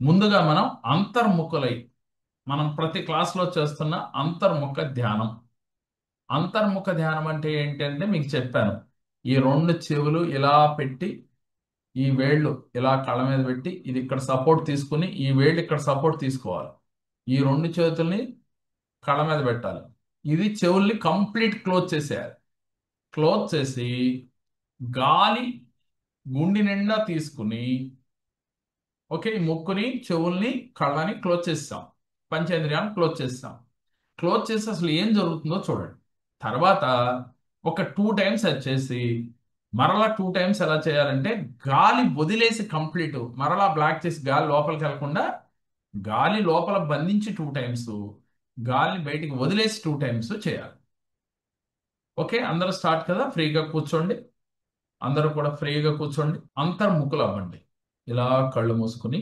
ముందుగా మనం అంతర్ముఖులై మనం ప్రతి క్లాస్లో చేస్తున్న అంతర్ముఖ ధ్యానం. అంతర్ముఖ ధ్యానం అంటే ఏంటంటే మీకు చెప్పాను. ఈ రెండు చెవులు ఇలా పెట్టి, ఈ వేళ్ళు ఇలా కళ్ళ మీద పెట్టి, ఇది ఇక్కడ సపోర్ట్ తీసుకుని ఈ వేళ్ళు ఇక్కడ సపోర్ట్ తీసుకోవాలి. ఈ రెండు చేతుల్ని కళ్ళ మీద పెట్టాలి. ఇది చెవుల్ని కంప్లీట్ క్లోజ్ చేసేయాలి. క్లోజ్ చేసి గాలి గుండె నిండా తీసుకుని, ఓకే, ఈ ముక్కుని చెవుల్ని కళ్ళని క్లోజ్ చేస్తాం. పంచేంద్రియాలను క్లోజ్ చేస్తాం. క్లోజ్ చేసి అసలు ఏం జరుగుతుందో చూడండి. తర్వాత ఒక 2 టైమ్స్ అది చేసి మరలా 2 టైమ్స్ ఎలా చేయాలంటే గాలి వదిలేసి కంప్లీట్ మరలా బ్లాక్ చేసి గాలి లోపలికి వెళ్లకుండా గాలి లోపల బంధించి 2 టైమ్స్, గాలిని బయటికి వదిలేసి 2 టైమ్స్ చేయాలి. ఓకే, అందరూ స్టార్ట్ కదా, ఫ్రీగా కూర్చోండి. అందరూ కూడా ఫ్రీగా కూర్చోండి, అంతర్ముఖులు అవ్వండి. ఇలా కళ్ళు మూసుకుని